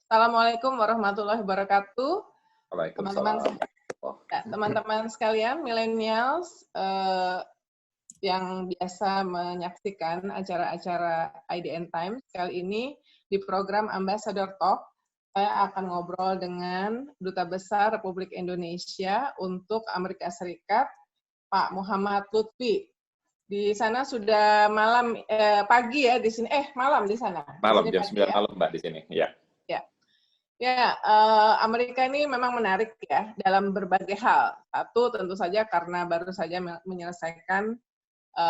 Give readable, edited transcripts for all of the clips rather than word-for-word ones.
Assalamualaikum warahmatullahi wabarakatuh. Teman-teman, Waalaikumsalam. teman-teman sekalian, millennials yang biasa menyaksikan acara-acara IDN Times, kali ini di program Ambassador Talk, saya akan ngobrol dengan Duta Besar Republik Indonesia untuk Amerika Serikat, Pak Muhammad Lutfi. Di sana sudah pagi ya di sini. Malam di sana. Malam, di sini jam pagi, 9 ya? malam, Mbak, di sini. Ya. Ya, Amerika ini memang menarik ya dalam berbagai hal. Satu, tentu saja karena baru saja menyelesaikan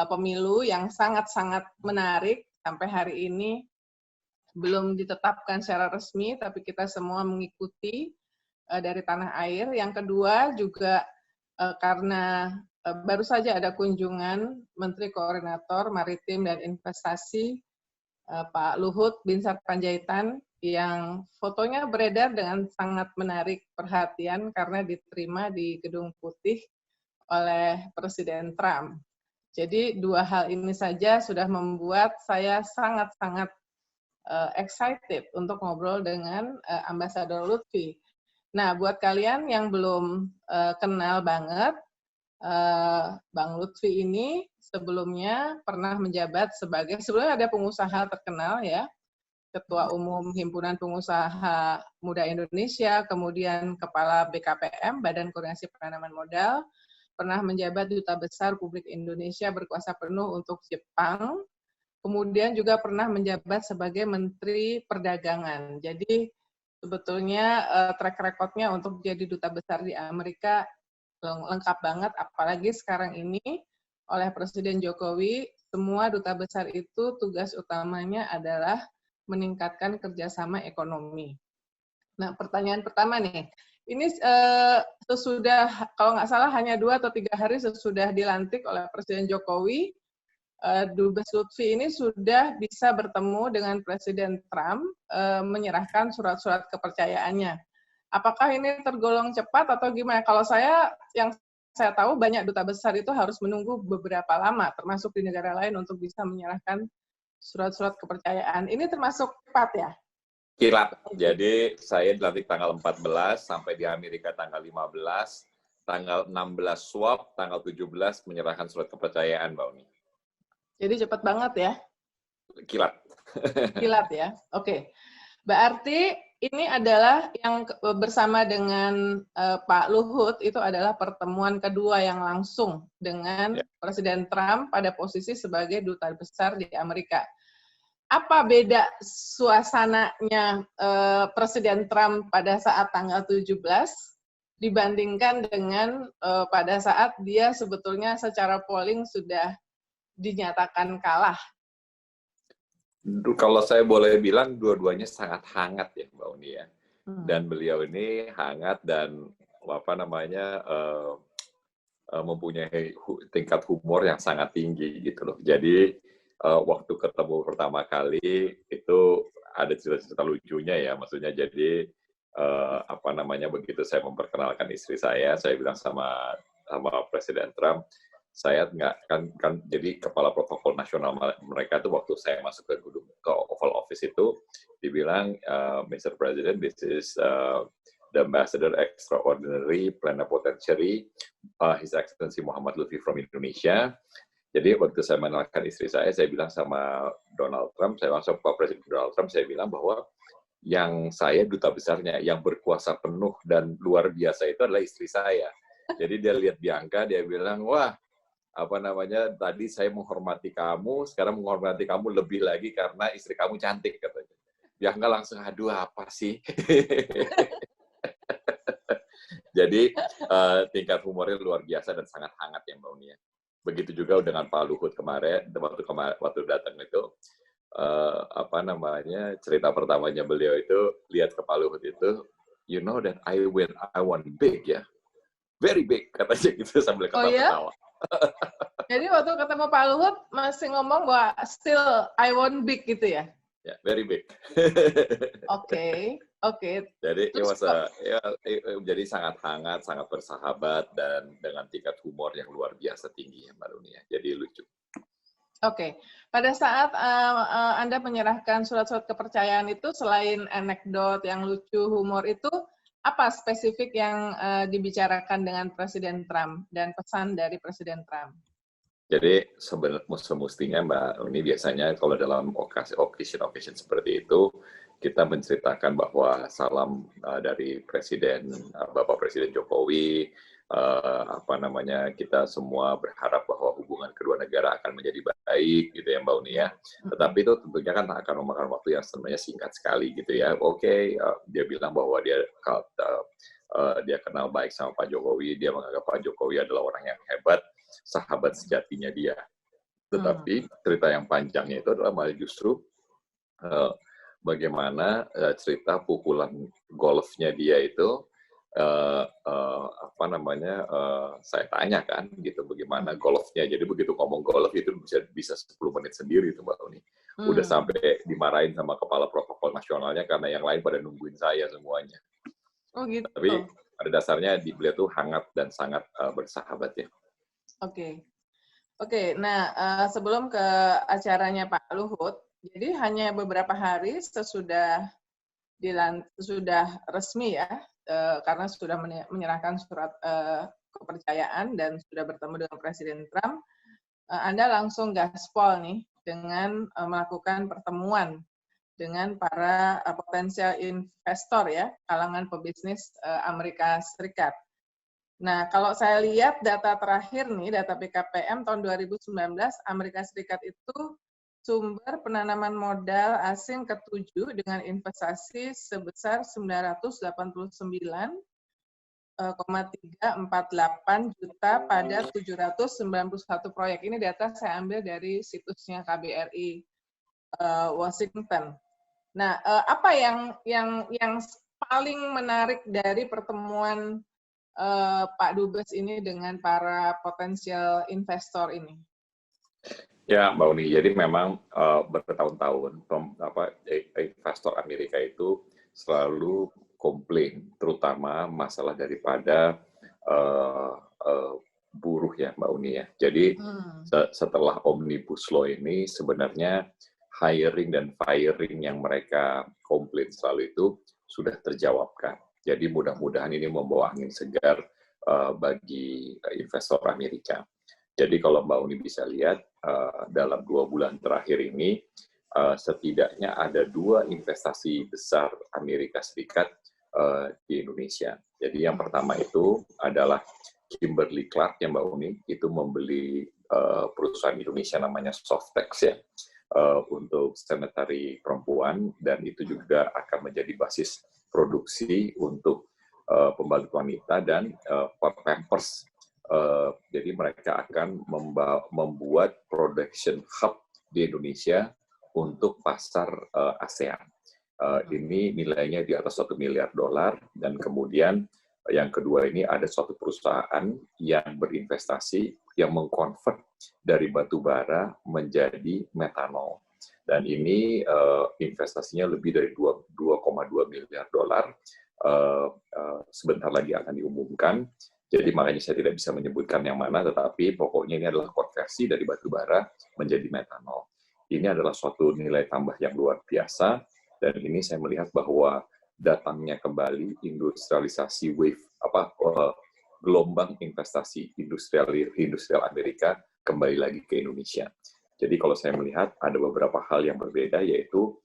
pemilu yang sangat-sangat menarik. Sampai hari ini belum ditetapkan secara resmi, tapi kita semua mengikuti dari tanah air. Yang kedua juga karena baru saja ada kunjungan Menteri Koordinator Maritim dan Investasi Pak Luhut Binsar Panjaitan yang fotonya beredar dengan sangat menarik perhatian karena diterima di Gedung Putih oleh Presiden Trump. Jadi dua hal ini saja sudah membuat saya sangat-sangat excited untuk ngobrol dengan Ambassador Lutfi. Nah, buat kalian yang belum kenal banget, Bang Lutfi ini sebelumnya pernah menjabat sebelumnya ada pengusaha terkenal ya, Ketua Umum Himpunan Pengusaha Muda Indonesia, kemudian Kepala BKPM, Badan Koordinasi Penanaman Modal, pernah menjabat Duta Besar Republik Indonesia berkuasa penuh untuk Jepang, kemudian juga pernah menjabat sebagai Menteri Perdagangan. Jadi sebetulnya track record-nya untuk jadi Duta Besar di Amerika lengkap banget, apalagi sekarang ini oleh Presiden Jokowi, semua duta besar itu tugas utamanya adalah meningkatkan kerjasama ekonomi. Nah, pertanyaan pertama nih, ini sesudah, kalau nggak salah hanya 2 atau 3 hari sesudah dilantik oleh Presiden Jokowi, Dubes Lutfi ini sudah bisa bertemu dengan Presiden Trump, menyerahkan surat-surat kepercayaannya. Apakah ini tergolong cepat atau gimana? Kalau yang saya tahu banyak duta besar itu harus menunggu beberapa lama, termasuk di negara lain untuk bisa menyerahkan surat-surat kepercayaan. Ini termasuk cepat ya? Kilat. Jadi saya dilantik tanggal 14 sampai di Amerika tanggal 15, tanggal 16 swab, tanggal 17 menyerahkan surat kepercayaan, Mbak Uni. Jadi cepat banget ya? Kilat. Kilat ya? Oke. Berarti ini adalah yang bersama dengan Pak Luhut, itu adalah pertemuan kedua yang langsung dengan Presiden Trump pada posisi sebagai duta besar di Amerika. Apa beda suasananya Presiden Trump pada saat tanggal 17 dibandingkan dengan pada saat dia sebetulnya secara polling sudah dinyatakan kalah? Kalau saya boleh bilang, dua-duanya sangat hangat ya, Mbak Uni ya. Dan beliau ini hangat dan mempunyai tingkat humor yang sangat tinggi gitu loh. Jadi waktu ketemu pertama kali itu ada cerita-cerita lucunya ya, maksudnya jadi begitu saya memperkenalkan istri saya bilang sama Presiden Trump, saya nggak kan jadi kepala protokol nasional mereka itu waktu saya masuk ke Oval Office itu dibilang, Mr. President, this is the Ambassador Extraordinary Plenipotentiary, His Excellency Muhammad Lutfi from Indonesia. Jadi waktu saya mengenalkan istri saya bilang sama Donald Trump, saya langsung ke Presiden Donald Trump, saya bilang bahwa yang saya duta besarnya, yang berkuasa penuh dan luar biasa itu adalah istri saya. Jadi dia lihat Bianca, dia bilang, wah, tadi saya menghormati kamu, sekarang menghormati kamu lebih lagi karena istri kamu cantik, katanya. Bianca langsung, aduh apa sih? Jadi tingkat humornya luar biasa dan sangat hangat ya, Mbak Uni. Begitu juga dengan Pak Luhut kemarin, waktu datang itu, cerita pertamanya beliau itu, lihat ke Pak Luhut itu, you know that I want big ya. Very big, katanya gitu sambil ketawa-ketawa. Jadi waktu ketemu Pak Luhut masih ngomong bahwa still I want big gitu ya? Ya, very big. Oke. Jadi jadi sangat hangat, sangat bersahabat dan dengan tingkat humor yang luar biasa tinggi ya, Mbak Dunia. Jadi lucu. Oke. Pada saat, Anda menyerahkan surat-surat kepercayaan itu selain anekdot yang lucu, humor itu, apa spesifik yang, dibicarakan dengan Presiden Trump dan pesan dari Presiden Trump? Jadi semestinya Mbak Uni biasanya kalau dalam occasion seperti itu, kita menceritakan bahwa salam dari Presiden Bapak Presiden Jokowi, apa namanya, kita semua berharap bahwa hubungan kedua negara akan menjadi baik gitu ya Mbak Uni ya. Tetapi itu tentunya kan akan memakan waktu yang sebenarnya singkat sekali gitu ya. Oke, dia bilang bahwa dia kenal baik sama Pak Jokowi, dia menganggap Pak Jokowi adalah orang yang hebat, sahabat sejatinya dia. Tetapi cerita yang panjangnya itu adalah malah justru uh, bagaimana cerita pukulan golfnya dia itu apa namanya saya tanyakan gitu bagaimana golfnya. Jadi begitu ngomong golf itu bisa 10 menit sendiri itu Mbak Uni. Udah sampai dimarahin sama kepala protokol nasionalnya karena yang lain pada nungguin saya semuanya. Oh gitu. Tapi pada dasarnya beliau tuh hangat dan sangat bersahabat ya. Oke. Oke, nah sebelum ke acaranya Pak Luhut, jadi hanya beberapa hari sesudah resmi ya, karena sudah menyerahkan surat kepercayaan dan sudah bertemu dengan Presiden Trump, Anda langsung gaspol nih dengan melakukan pertemuan dengan para potensial investor ya, kalangan pebisnis Amerika Serikat. Nah, kalau saya lihat data terakhir nih, data BKPM tahun 2019, Amerika Serikat itu sumber penanaman modal asing ke-7 dengan investasi sebesar 989,348 juta pada 791 proyek. Ini data saya ambil dari situsnya KBRI Washington. Nah, apa yang paling menarik dari pertemuan Pak Dubes ini dengan para potensial investor ini? Ya, Mbak Uni. Jadi memang bertahun-tahun investor Amerika itu selalu komplain, terutama masalah daripada buruh ya, Mbak Uni ya. Jadi setelah Omnibus Law ini sebenarnya hiring dan firing yang mereka komplain selalu itu sudah terjawabkan. Jadi mudah-mudahan ini membawa angin segar bagi investor Amerika. Jadi kalau Mbak Uni bisa lihat, dalam 2 bulan terakhir ini, setidaknya ada 2 investasi besar Amerika Serikat di Indonesia. Jadi yang pertama itu adalah Kimberly-Clark ya Mbak Uni, itu membeli perusahaan Indonesia namanya Softex ya, untuk sanitary perempuan, dan itu juga akan menjadi basis produksi untuk pembalut wanita dan Pampers. Jadi mereka akan membuat production hub di Indonesia untuk pasar ASEAN. Ini nilainya di atas $1 miliar, dan kemudian yang kedua ini ada suatu perusahaan yang berinvestasi yang mengkonvert dari batu bara menjadi metanol. Dan ini investasinya lebih dari $2,2 miliar. Sebentar lagi akan diumumkan. Jadi makanya saya tidak bisa menyebutkan yang mana, tetapi pokoknya ini adalah konversi dari batu bara menjadi metanol. Ini adalah suatu nilai tambah yang luar biasa, dan ini saya melihat bahwa datangnya kembali industrialisasi wave, gelombang investasi industrial Amerika kembali lagi ke Indonesia. Jadi kalau saya melihat ada beberapa hal yang berbeda, yaitu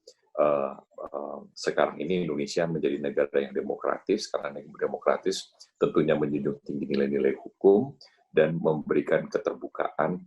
sekarang ini Indonesia menjadi negara yang demokratis, karena demokratis tentunya menjunjung tinggi nilai-nilai hukum dan memberikan keterbukaan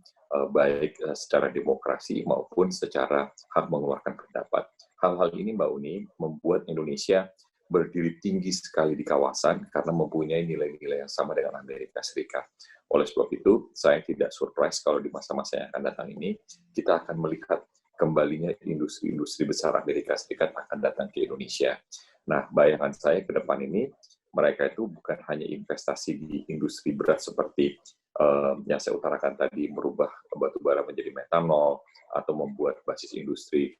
baik secara demokrasi maupun secara hak mengeluarkan pendapat. Hal-hal ini Mbak Uni membuat Indonesia berdiri tinggi sekali di kawasan karena mempunyai nilai-nilai yang sama dengan Amerika Serikat. Oleh sebab itu, saya tidak surprise kalau di masa-masa yang akan datang ini kita akan melihat kembalinya industri-industri besar Amerika Serikat akan datang ke Indonesia. Nah, bayangan saya ke depan ini, mereka itu bukan hanya investasi di industri berat seperti yang saya utarakan tadi, merubah batu bara menjadi metanol, atau membuat basis industri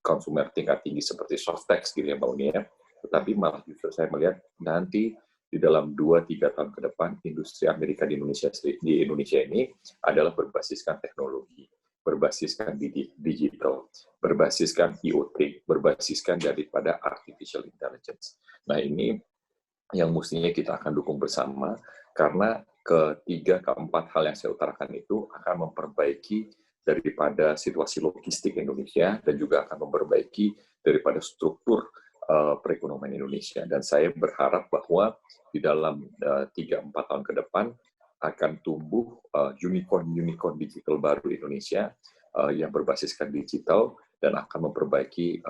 konsumer tingkat tinggi seperti Softex gitu ya Mbak Uni ya. Tetapi malah justru saya melihat nanti di dalam 2-3 tahun ke depan industri Amerika di Indonesia ini adalah berbasiskan teknologi, berbasiskan digital, berbasiskan IoT, berbasiskan daripada artificial intelligence. Nah, ini yang mestinya kita akan dukung bersama, karena ketiga, keempat hal yang saya utarakan itu akan memperbaiki daripada situasi logistik Indonesia dan juga akan memperbaiki daripada struktur perekonomian Indonesia. Dan saya berharap bahwa di dalam 3-4 tahun ke depan akan tumbuh unicorn digital baru Indonesia yang berbasiskan digital dan akan memperbaiki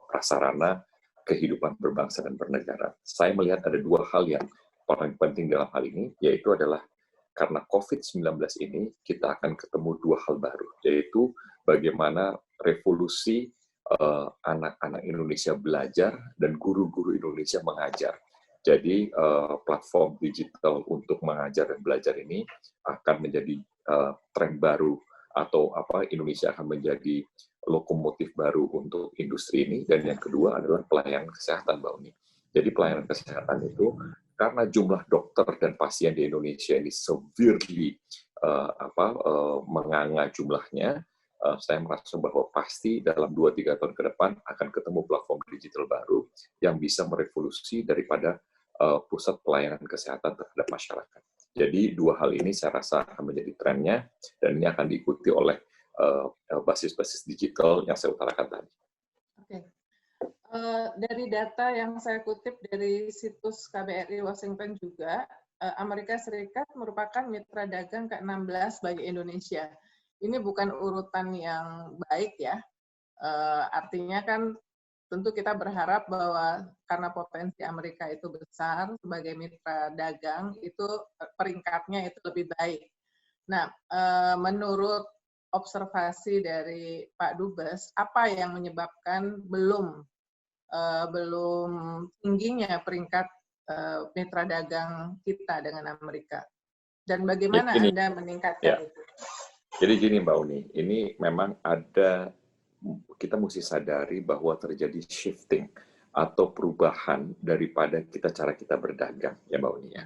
prasarana kehidupan berbangsa dan bernegara. Saya melihat ada dua hal yang paling penting dalam hal ini, yaitu adalah karena COVID-19 ini, kita akan ketemu dua hal baru, yaitu bagaimana revolusi anak-anak Indonesia belajar dan guru-guru Indonesia mengajar. Jadi platform digital untuk mengajar dan belajar ini akan menjadi tren baru, atau Indonesia akan menjadi lokomotif baru untuk industri ini. Dan yang kedua adalah pelayanan kesehatan, Mbak Uni. Jadi pelayanan kesehatan itu karena jumlah dokter dan pasien di Indonesia ini severely menganga jumlahnya, saya merasa bahwa pasti dalam 2-3 tahun ke depan akan ketemu platform digital baru yang bisa merevolusi daripada pusat pelayanan kesehatan terhadap masyarakat. Jadi dua hal ini saya rasa akan menjadi trennya, dan ini akan diikuti oleh basis-basis digital yang saya utarakan tadi. Oke. Dari data yang saya kutip dari situs KBRI Washington juga, Amerika Serikat merupakan mitra dagang ke-16 bagi Indonesia. Ini bukan urutan yang baik ya. Artinya kan tentu kita berharap bahwa karena potensi Amerika itu besar sebagai mitra dagang, itu peringkatnya itu lebih baik. Nah, menurut observasi dari Pak Dubes, apa yang menyebabkan belum tingginya peringkat mitra dagang kita dengan Amerika? Dan bagaimana ya, Anda meningkatkan itu? Jadi gini Mbak Uni, ini memang kita mesti sadari bahwa terjadi shifting atau perubahan daripada cara kita berdagang, ya Mbak Uni ya.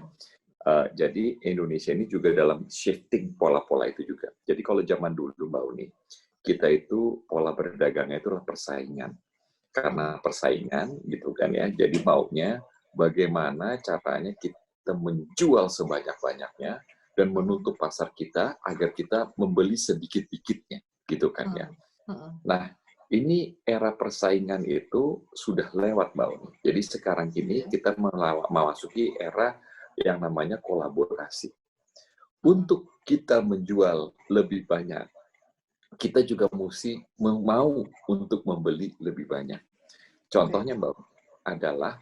Jadi Indonesia ini juga dalam shifting pola-pola itu juga. Jadi kalau zaman dulu Mbak Uni, kita itu pola berdagangnya itu adalah persaingan. Karena persaingan gitu kan ya, jadi maunya bagaimana caranya kita menjual sebanyak-banyaknya dan menutup pasar kita agar kita membeli sedikit-dikitnya, gitu kan ya. Nah, ini era persaingan itu sudah lewat, Mbak Uni. Jadi sekarang ini kita memasuki era yang namanya kolaborasi. Untuk kita menjual lebih banyak, kita juga mesti mau untuk membeli lebih banyak. Contohnya, Mbak, adalah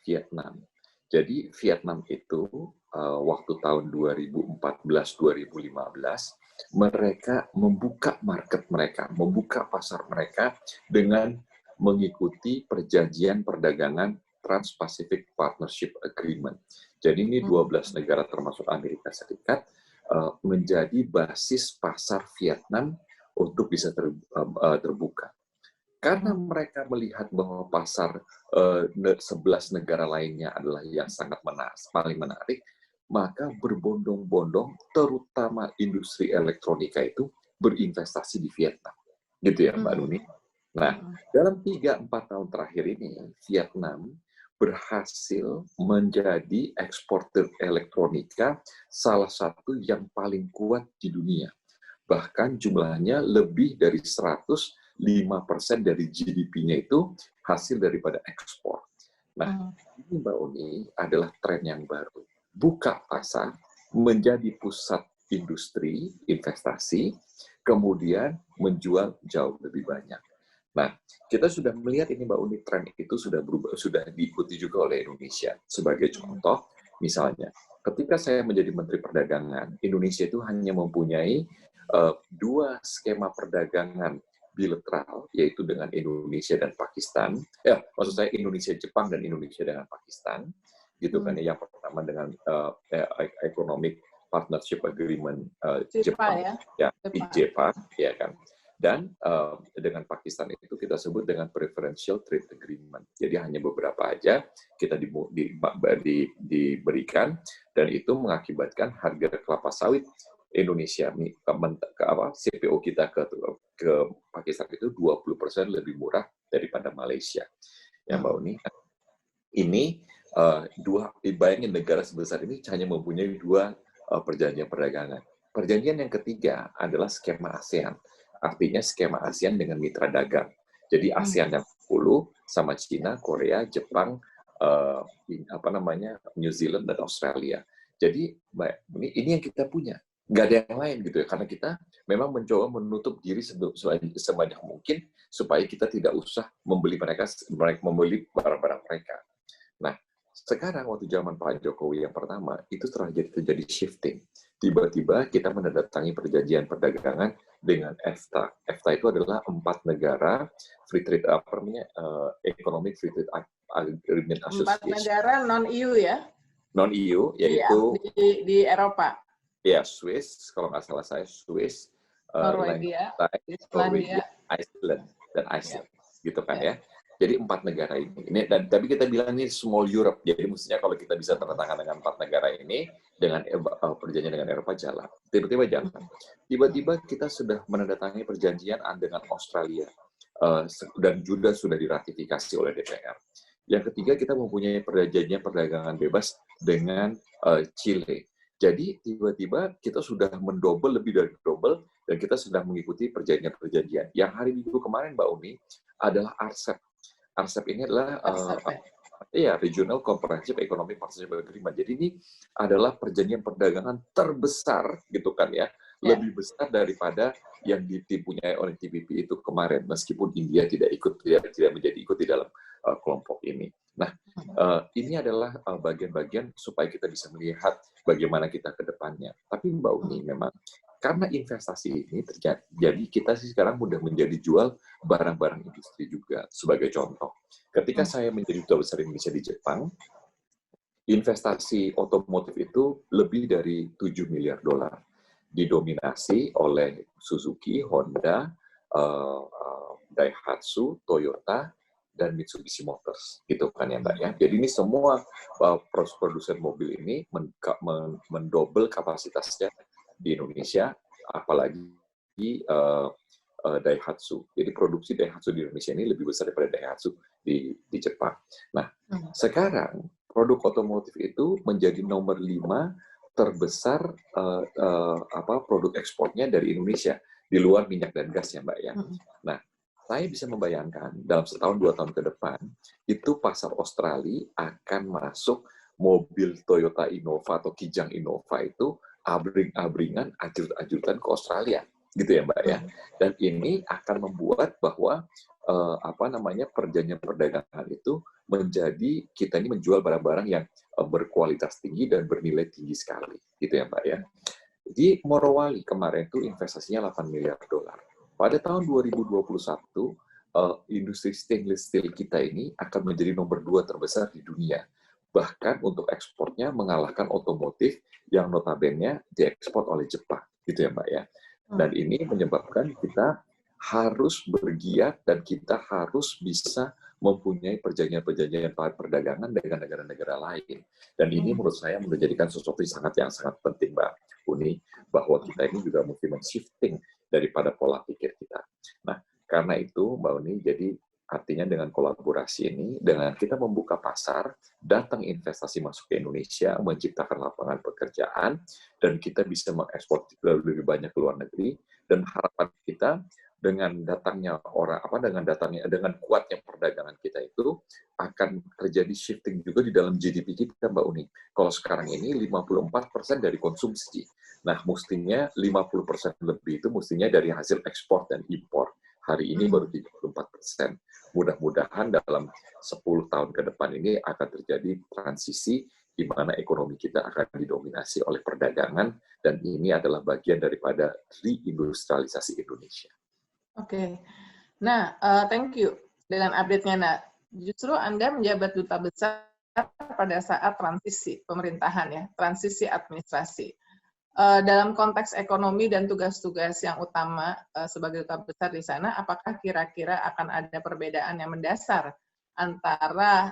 Vietnam. Jadi Vietnam itu waktu tahun 2014-2015, mereka membuka market mereka, membuka pasar mereka dengan mengikuti perjanjian perdagangan Trans-Pacific Partnership Agreement. Jadi ini 12 negara termasuk Amerika Serikat menjadi basis pasar Vietnam untuk bisa terbuka. Karena mereka melihat bahwa pasar 11 negara lainnya adalah yang sangat paling menarik, maka berbondong-bondong, terutama industri elektronika itu, berinvestasi di Vietnam. Gitu ya, Mbak Nuni? Nah, dalam 3-4 tahun terakhir ini, Vietnam berhasil menjadi eksportir elektronika salah satu yang paling kuat di dunia. Bahkan jumlahnya lebih dari 105% dari GDP-nya itu hasil daripada ekspor. Nah, ini Mbak Uni adalah tren yang baru. Buka pasar menjadi pusat industri, investasi, kemudian menjual jauh lebih banyak. Nah, kita sudah melihat ini Mbak Uni, tren itu sudah berubah, sudah diikuti juga oleh Indonesia. Sebagai contoh, misalnya, ketika saya menjadi Menteri Perdagangan, Indonesia itu hanya mempunyai 2 skema perdagangan bilateral, yaitu dengan Indonesia dan Pakistan. Maksud saya Indonesia Jepang dan Indonesia dengan Pakistan, gitu kan? Yang pertama dengan Economic Partnership Agreement Jepang, ya IJPA, ya kan. Dan dengan Pakistan itu kita sebut dengan preferential trade agreement. Jadi hanya beberapa aja kita diberikan, dan itu mengakibatkan harga kelapa sawit Indonesia CPO kita ke Pakistan itu 20% lebih murah daripada Malaysia. Ya Mbak Uni, ini bayangin negara sebesar ini hanya mempunyai dua perjanjian perdagangan. Perjanjian yang ketiga adalah skema ASEAN. Artinya skema ASEAN dengan mitra dagang. Jadi ASEAN yang 10 sama Cina, Korea, Jepang, New Zealand dan Australia. Jadi ini yang kita punya. Nggak ada yang lain gitu ya, karena kita memang mencoba menutup diri sebanyak mungkin supaya kita tidak usah membeli barang-barang mereka. Nah, sekarang waktu zaman Pak Jokowi yang pertama, itu terjadi shifting. Tiba-tiba kita menandatangani perjanjian perdagangan dengan EFTA. EFTA itu adalah 4 negara free trade economic free trade agreement association. 4 negara non-EU ya? Non-EU, yaitu di Eropa. Ya, Swiss, kalau nggak salah saya, Swiss, Norwegia, Iceland, dan Iceland, gitu kan ya. Jadi 4 negara ini. Tapi kita bilang ini small Europe. Jadi mestinya kalau kita bisa tanda tangan dengan 4 negara ini, dengan perjanjian dengan Eropa jalan. Tiba-tiba jalan. Tiba-tiba kita sudah menandatangani perjanjian dengan Australia. Dan juga sudah diratifikasi oleh DPR. Yang ketiga, kita mempunyai perjanjian perdagangan bebas dengan Chile. Jadi tiba-tiba kita sudah lebih dari double, dan kita sudah mengikuti perjanjian-perjanjian. Yang hari Minggu kemarin, Mbak Uni, adalah RCEP. RCEP ini adalah Regional Comprehensive Economic Partnership Agreement. Jadi ini adalah perjanjian perdagangan terbesar, gitu kan ya, lebih besar daripada yang dipunyai oleh TPP itu kemarin, meskipun India tidak menjadi ikut di dalam kelompok ini. Nah, ini adalah bagian-bagian supaya kita bisa melihat bagaimana kita ke depannya. Tapi Mbak Uni, memang karena investasi ini terjadi, jadi kita sih sekarang mudah menjadi jual barang-barang industri juga. Sebagai contoh, ketika saya menjadi duta besar Indonesia di Jepang, investasi otomotif itu lebih dari $7 miliar, didominasi oleh Suzuki, Honda, Daihatsu, Toyota, dan Mitsubishi Motors, gitu kan ya Mbak ya. Jadi ini semua produsen mobil ini mendobel kapasitasnya di Indonesia, apalagi di Daihatsu. Jadi produksi Daihatsu di Indonesia ini lebih besar daripada Daihatsu di Jepang. Nah, sekarang produk otomotif itu menjadi nomor 5 terbesar produk ekspornya dari Indonesia, di luar minyak dan gas ya Mbak ya. Nah, saya bisa membayangkan dalam setahun 2 tahun ke depan, itu pasar Australia akan masuk mobil Toyota Innova atau Kijang Innova itu abring-abringan, ajur-ajuran ke Australia, gitu ya Mbak ya. Dan ini akan membuat bahwa perjanjian perdagangan itu menjadi kita ini menjual barang-barang yang berkualitas tinggi dan bernilai tinggi sekali, gitu ya Mbak ya. Di Morowali kemarin itu investasinya $8 miliar. Pada tahun 2021, industri stainless steel kita ini akan menjadi nomor 2 terbesar di dunia. Bahkan untuk ekspornya mengalahkan otomotif yang notabene diekspor oleh Jepang, gitu ya Mbak ya. Dan ini menyebabkan kita harus bergiat dan kita harus bisa mempunyai perjanjian-perjanjian perdagangan dengan negara-negara lain. Dan ini menurut saya menjadikan sesuatu yang sangat penting, Mbak Uni, bahwa kita ini juga mesti men-shifting daripada pola pikir kita. Nah, karena itu Mbak Uni, jadi artinya dengan kolaborasi ini, dengan kita membuka pasar, datang investasi masuk ke Indonesia, menciptakan lapangan pekerjaan, dan kita bisa mengekspor lebih banyak ke luar negeri, dan harapan kita dengan kuatnya perdagangan kita itu akan terjadi shifting juga di dalam GDP kita, Mbak Uni. Kalau sekarang ini 54% dari konsumsi. Nah, mestinya 50% lebih itu mestinya dari hasil ekspor dan impor. Hari ini baru 34%. Mudah-mudahan dalam 10 tahun ke depan ini akan terjadi transisi di mana ekonomi kita akan didominasi oleh perdagangan, dan ini adalah bagian daripada reindustrialisasi Indonesia. Oke. Nah, thank you dengan update-nya. Nah, justru Anda menjabat duta besar pada saat transisi pemerintahan ya, transisi administrasi. dalam konteks ekonomi dan tugas-tugas yang utama sebagai duta besar di sana, apakah kira-kira akan ada perbedaan yang mendasar antara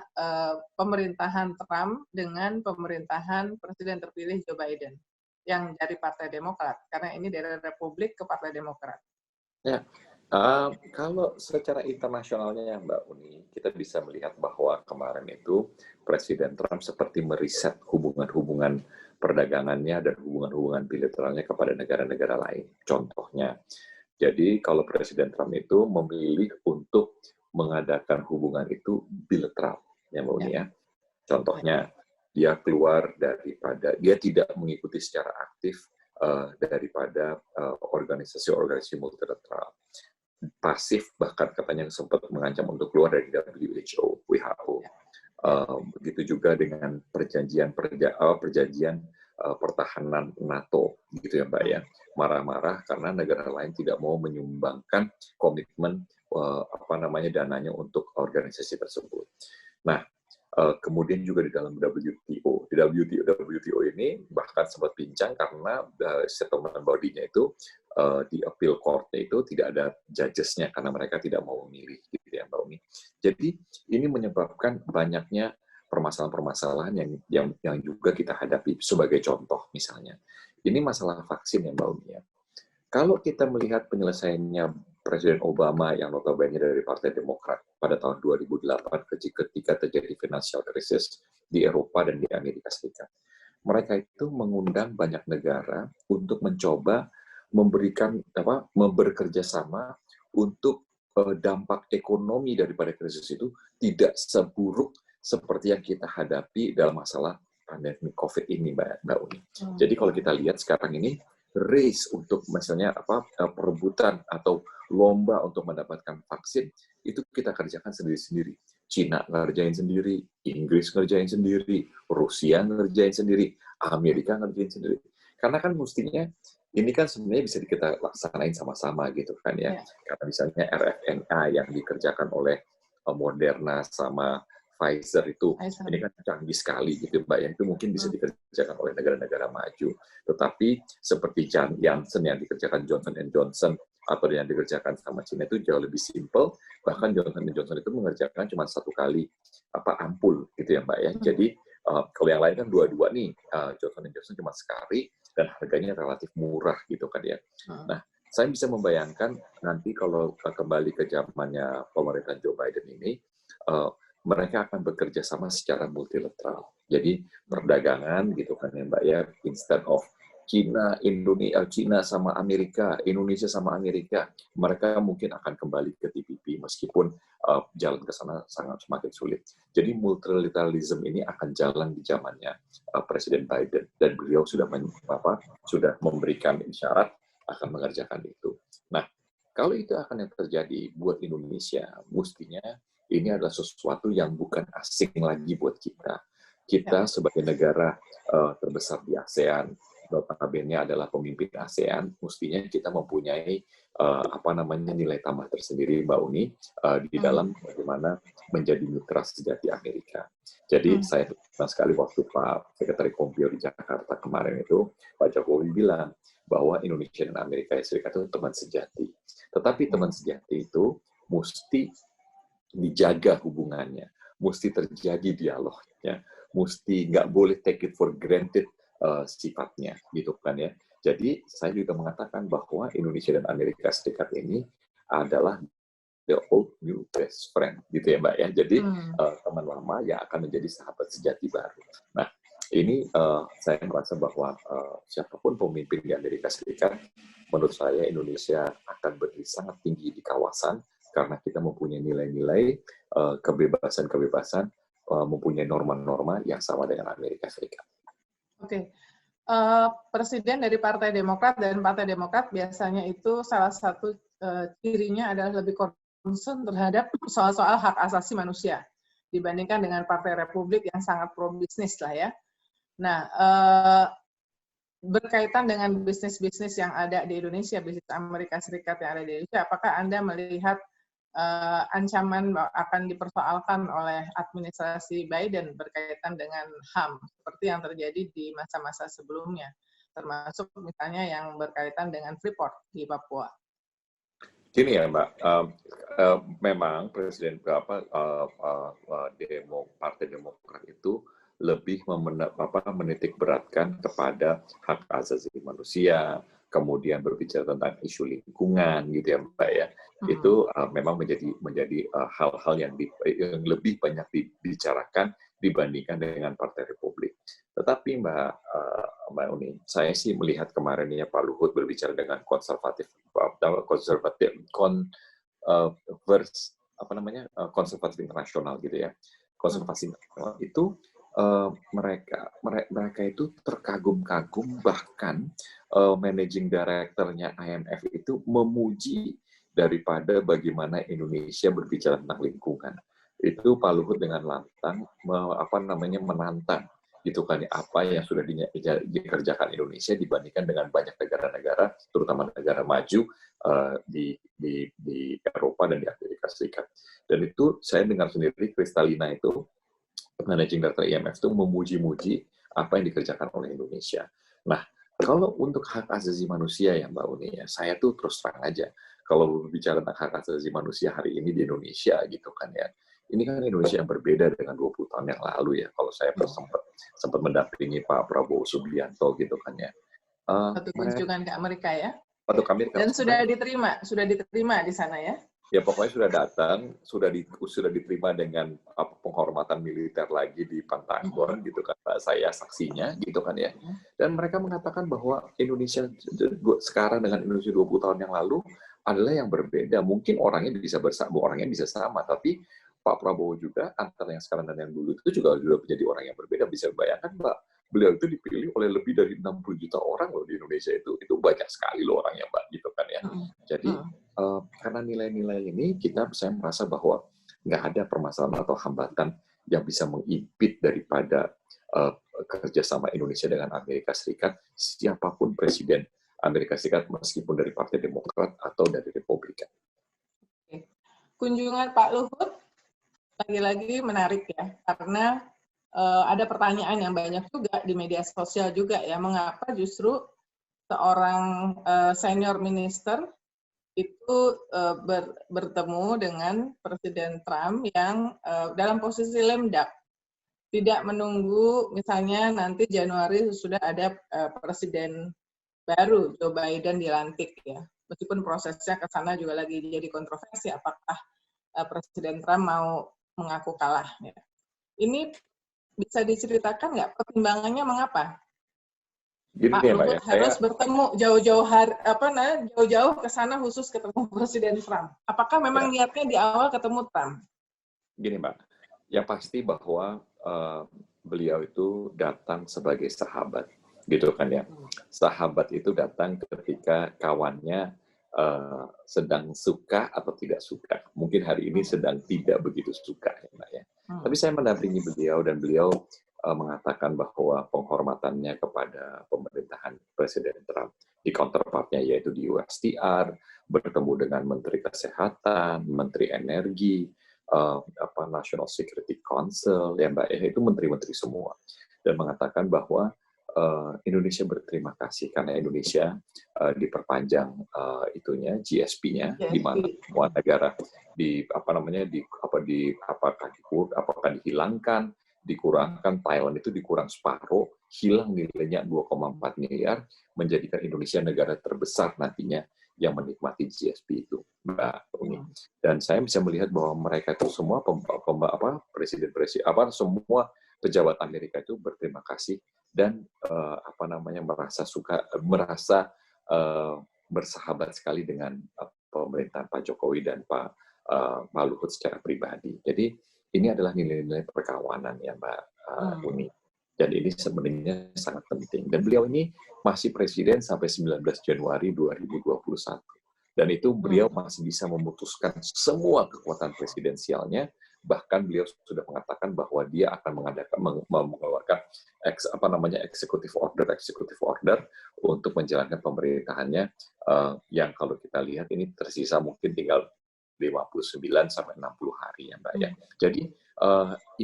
pemerintahan Trump dengan pemerintahan Presiden terpilih Joe Biden yang dari Partai Demokrat? Karena ini dari Republik ke Partai Demokrat. Ya, kalau secara internasionalnya ya Mbak Uni, kita bisa melihat bahwa kemarin itu Presiden Trump seperti meriset hubungan-hubungan perdagangannya dan hubungan-hubungan bilateralnya kepada negara-negara lain. Contohnya, jadi kalau Presiden Trump itu memilih untuk mengadakan hubungan itu bilateral, ya Mbak Uni ya. Contohnya, dia keluar daripada, dia tidak mengikuti secara aktif daripada organisasi-organisasi multilateral. Pasif, bahkan katanya sempat mengancam untuk keluar dari WHO. Begitu juga dengan perjanjian pertahanan NATO, gitu ya Mbak ya. Marah-marah karena negara lain tidak mau menyumbangkan komitmen dananya untuk organisasi tersebut. Nah, kemudian juga di dalam WTO. Di WTO ini bahkan sempat pincang karena settlement body-nya itu di appeal court-nya itu tidak ada judges-nya karena mereka tidak mau memilih, gitu ya Mbak Uni. Jadi ini menyebabkan banyaknya permasalahan-permasalahan yang juga kita hadapi. Sebagai contoh misalnya, ini masalah vaksin ya Mbak Uni ya. Kalau kita melihat penyelesaiannya Presiden Obama yang notabene dari Partai Demokrat pada tahun 2008 ketika terjadi financial crisis di Eropa dan di Amerika Serikat. Mereka itu mengundang banyak negara untuk mencoba bekerja sama untuk dampak ekonomi daripada krisis itu tidak seburuk seperti yang kita hadapi dalam masalah pandemi COVID ini, Mbak Uni. Jadi kalau kita lihat sekarang ini, race untuk misalnya perebutan atau lomba untuk mendapatkan vaksin itu kita kerjakan sendiri-sendiri. Cina ngerjain sendiri, Inggris ngerjain sendiri, Rusia ngerjain sendiri, Amerika ngerjain sendiri. Karena kan mestinya ini kan sebenarnya bisa kita laksanain sama-sama gitu kan ya. Karena misalnya RNA yang dikerjakan oleh Moderna sama Pfizer itu, ini kan canggih sekali gitu Mbak, yang itu mungkin bisa dikerjakan oleh negara-negara maju. Tetapi seperti Janssen yang dikerjakan Johnson & Johnson atau yang dikerjakan sama Cina itu jauh lebih simple, bahkan Johnson & Johnson itu mengerjakan cuma satu kali ampul gitu ya Mbak ya. Jadi kalau yang lain kan dua-dua nih, Johnson & Johnson cuma sekali dan harganya relatif murah gitu kan ya. Nah, saya bisa membayangkan nanti kalau kembali ke zamannya pemerintahan Joe Biden ini, mereka akan bekerja sama secara multilateral. Jadi perdagangan gitu kan ya Mbak ya, instead of Cina, Indonesia, Cina sama Amerika, Indonesia sama Amerika, mereka mungkin akan kembali ke TPP meskipun jalan ke sana sangat semakin sulit. Jadi multilateralism ini akan jalan di zamannya Presiden Biden dan beliau sudah memberikan isyarat akan mengerjakan itu. Nah, kalau itu akan yang terjadi buat Indonesia, mestinya ini adalah sesuatu yang bukan asing lagi buat kita. Kita sebagai negara terbesar di ASEAN, notabene adalah pemimpin ASEAN, mestinya kita mempunyai nilai tambah tersendiri, Mbak Uni, di dalam bagaimana menjadi mitra sejati Amerika. Jadi saya senang sekali waktu Pak Sekretari Pompeo di Jakarta kemarin itu, Pak Jokowi bilang bahwa Indonesia dan Amerika Serikat itu teman sejati. Tetapi teman sejati itu mesti dijaga hubungannya, mesti terjadi dialognya, mesti nggak boleh take it for granted sifatnya, gitu kan ya. Jadi saya juga mengatakan bahwa Indonesia dan Amerika Serikat ini adalah the old new best friend, gitu ya Mbak ya. Jadi teman lama yang akan menjadi sahabat sejati baru. Nah, ini saya merasa bahwa siapapun pemimpin di Amerika Serikat, menurut saya Indonesia akan berdiri sangat tinggi di kawasan karena kita mempunyai nilai-nilai kebebasan-kebebasan, mempunyai norma-norma yang sama dengan Amerika Serikat. Oke. Presiden dari Partai Demokrat dan Partai Demokrat biasanya itu salah satu cirinya adalah lebih concern terhadap soal-soal hak asasi manusia dibandingkan dengan Partai Republik yang sangat pro bisnis lah ya. Nah, berkaitan dengan bisnis-bisnis yang ada di Indonesia, bisnis Amerika Serikat yang ada di Indonesia, apakah Anda melihat ancaman akan dipersoalkan oleh administrasi Biden berkaitan dengan HAM seperti yang terjadi di masa-masa sebelumnya? termasuk misalnya yang berkaitan dengan Freeport di Papua. Gini ya Mbak, memang Presiden Partai Demokrat itu lebih menitik beratkan kepada hak asasi manusia, kemudian berbicara tentang isu lingkungan gitu ya Mbak ya. Itu memang menjadi hal-hal yang lebih banyak dibicarakan dibandingkan dengan Partai Republik. Tetapi Mbak Uni, saya sih melihat kemarin ya Pak Luhut berbicara dengan konservatif internasional gitu ya. Konservasi internasional itu mereka itu terkagum-kagum, bahkan managing director-nya IMF itu memuji daripada bagaimana Indonesia berbicara tentang lingkungan. Itu Pak Luhut dengan lantang menantang gitu kan apa yang sudah dikerjakan Indonesia dibandingkan dengan banyak negara-negara, terutama negara maju di Eropa dan di Amerika Serikat. Dan itu saya dengar sendiri Kristalina itu Managing Director IMF itu memuji-muji apa yang dikerjakan oleh Indonesia. Nah, kalau untuk hak asasi manusia ya Mbak Uni, ya, saya tuh terus terang aja, kalau berbicara tentang hak asasi manusia hari ini di Indonesia gitu kan ya, ini kan Indonesia yang berbeda dengan 20 tahun yang lalu ya, kalau saya sempat mendampingi Pak Prabowo Subianto gitu kan ya. Satu kunjungan ke Amerika ya? Waktu kami dan sudah diterima di sana ya? Ya pokoknya sudah datang, sudah diterima dengan penghormatan militer lagi di Pentagon gitu kan, saya saksinya gitu kan ya. Dan mereka mengatakan bahwa Indonesia sekarang dengan Indonesia 20 tahun yang lalu adalah yang berbeda. Mungkin orangnya bisa sama, tapi Pak Prabowo juga antara yang sekarang dan yang dulu itu juga menjadi orang yang berbeda. Bisa bayangkan Mbak, beliau itu dipilih oleh lebih dari 60 juta orang loh di Indonesia itu banyak sekali loh orangnya Mbak gitu kan ya. Jadi karena nilai-nilai ini saya merasa bahwa nggak ada permasalahan atau hambatan yang bisa mengimpit daripada kerjasama Indonesia dengan Amerika Serikat, siapapun presiden Amerika Serikat meskipun dari Partai Demokrat atau dari Republikan. Kunjungan Pak Luhut lagi-lagi menarik ya, karena ada pertanyaan yang banyak juga di media sosial juga ya, mengapa justru seorang senior minister itu bertemu dengan Presiden Trump yang dalam posisi lame duck, tidak menunggu misalnya nanti Januari sudah ada presiden baru Joe Biden dilantik ya, meskipun prosesnya ke sana juga lagi jadi kontroversi apakah Presiden Trump mau mengaku kalah ya. Ini bisa diceritakan nggak pertimbangannya mengapa Gini Pak Luhut harus bertemu jauh-jauh ke sana khusus ketemu Presiden Trump? Apakah memang niatnya di awal ketemu Trump? Gini Mbak, yang pasti bahwa beliau itu datang sebagai sahabat, gitu kan ya. Sahabat itu datang ketika kawannya sedang suka atau tidak suka. Mungkin hari ini sedang tidak begitu suka, ya Mbak ya. Tapi saya mendampingi beliau dan beliau mengatakan bahwa penghormatannya kepada pemerintahan Presiden Trump di counterpartnya yaitu di USTR, bertemu dengan Menteri Kesehatan, Menteri Energi, National Security Council, ya Mbak, itu menteri-menteri semua, dan mengatakan bahwa Indonesia berterima kasih karena Indonesia diperpanjang GSP-nya, di mana semua negara apakah dihilangkan, dikurangkan, Thailand itu dikurang separuh, hilang nilainya 2,4 miliar, menjadikan Indonesia negara terbesar nantinya yang menikmati GSP itu, Mbak Uni. Dan saya bisa melihat bahwa mereka itu semua semua pejabat Amerika itu berterima kasih dan merasa bersahabat sekali dengan pemerintahan Pak Jokowi dan Pak Luhut secara pribadi. Jadi ini adalah nilai-nilai perkawanan ya Mbak Uni. Dan ini sebenarnya sangat penting. Dan beliau ini masih presiden sampai 19 Januari 2021. Dan itu beliau masih bisa memutuskan semua kekuatan presidensialnya. Bahkan beliau sudah mengatakan bahwa dia akan mengeluarkan executive order untuk menjalankan pemerintahannya yang kalau kita lihat ini tersisa mungkin tinggal 59 sampai 60 hari ya Mbak ya. Jadi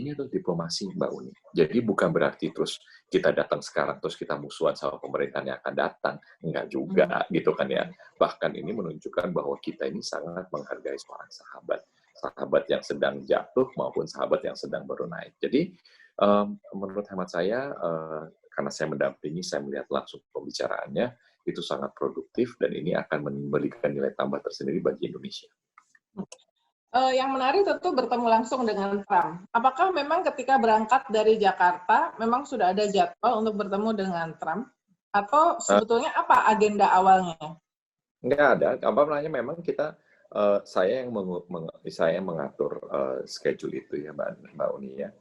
ini adalah diplomasi Mbak Uni. Jadi bukan berarti terus kita datang sekarang terus kita musuhan sama pemerintahan yang akan datang. Enggak juga gitu kan ya. Bahkan ini menunjukkan bahwa kita ini sangat menghargai seorang sahabat. Sahabat yang sedang jatuh maupun sahabat yang sedang baru naik. Jadi menurut hemat saya, karena saya mendampingi, saya melihat langsung pembicaraannya, itu sangat produktif dan ini akan memberikan nilai tambah tersendiri bagi Indonesia. Yang menarik tentu bertemu langsung dengan Trump. Apakah memang ketika berangkat dari Jakarta, memang sudah ada jadwal untuk bertemu dengan Trump? Atau sebetulnya apa agenda awalnya? Nggak ada, apa namanya memang kita, saya yang mengatur schedule itu ya Mbak Uni ya.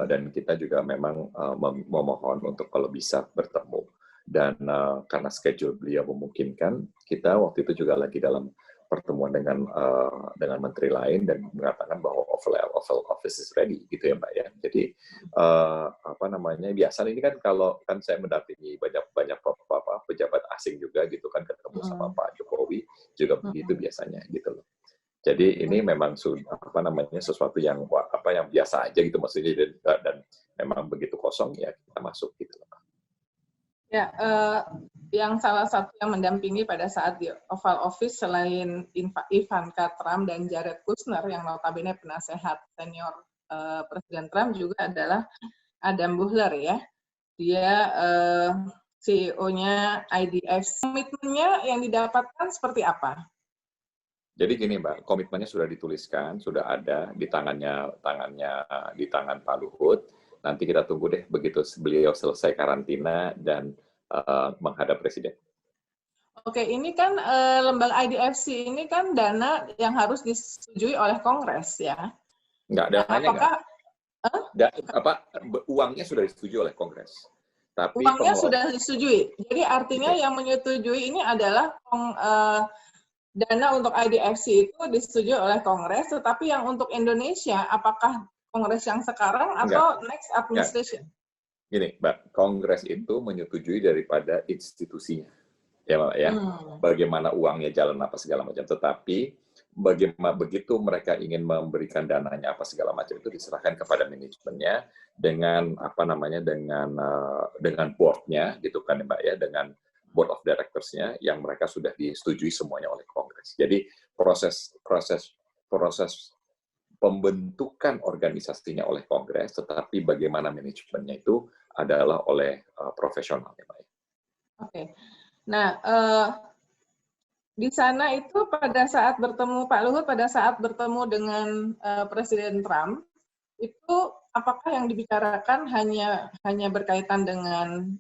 Dan kita juga memang memohon untuk kalau bisa bertemu. Dan karena schedule beliau memungkinkan, kita waktu itu juga lagi dalam pertemuan dengan menteri lain dan mengatakan bahwa Oval Office is ready gitu ya Mbak ya. Jadi apa namanya biasanya ini kan kalau kan saya mendampingi banyak pejabat asing juga gitu kan ketemu sama Pak Jokowi juga begitu biasanya gitu loh. Jadi ini memang apa namanya sesuatu yang yang biasa aja gitu maksudnya dan memang begitu kosong ya kita masuk gitu loh. Ya, yang salah satu yang mendampingi pada saat di Oval Office selain Ivanka Trump dan Jared Kushner yang notabene penasehat senior Presiden Trump juga adalah Adam Boehler ya. Dia CEO-nya IDF. Komitmennya yang didapatkan seperti apa? Jadi gini Mbak, komitmennya sudah dituliskan, sudah ada di tangan Pak Luhut. Nanti kita tunggu deh begitu beliau selesai karantina dan menghadap Presiden. Oke, ini kan lembaga IDFC ini kan dana yang harus disetujui oleh Kongres ya. Enggak, dananya uangnya sudah disetujui oleh Kongres. Tapi uangnya sudah disetujui. Jadi artinya yang menyetujui ini adalah dana untuk IDFC itu disetujui oleh Kongres, tetapi yang untuk Indonesia, apakah Kongres yang sekarang atau next administration? Gini, Mbak, Kongres itu menyetujui daripada institusinya, ya Mbak ya. Bagaimana uangnya jalan apa segala macam. Tetapi bagaimana begitu mereka ingin memberikan dananya apa segala macam itu diserahkan kepada manajemennya dengan apa namanya dengan board-nya gitu kan Mbak ya, dengan board of directors-nya yang mereka sudah disetujui semuanya oleh Kongres. Jadi proses pembentukan organisasinya oleh Kongres, tetapi bagaimana manajemennya itu adalah oleh profesional. Oke. Nah, di sana itu pada saat bertemu Pak Luhut, pada saat bertemu dengan Presiden Trump, itu apakah yang dibicarakan hanya berkaitan dengan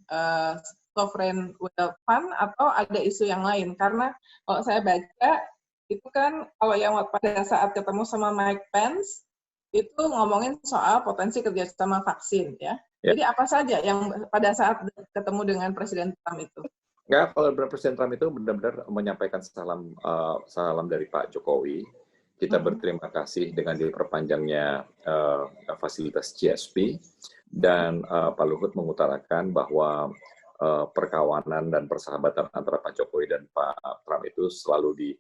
sovereign wealth fund atau ada isu yang lain? Karena kalau saya baca itu kan kalau yang pada saat ketemu sama Mike Pence itu ngomongin soal potensi kerjasama vaksin ya. Jadi apa saja yang pada saat ketemu dengan Presiden Trump itu? Enggak, kalau Presiden Trump itu benar-benar menyampaikan salam dari Pak Jokowi. Kita berterima kasih dengan diperpanjangnya fasilitas GSP dan Pak Luhut mengutarakan bahwa perkawanan dan persahabatan antara Pak Jokowi dan Pak Trump itu selalu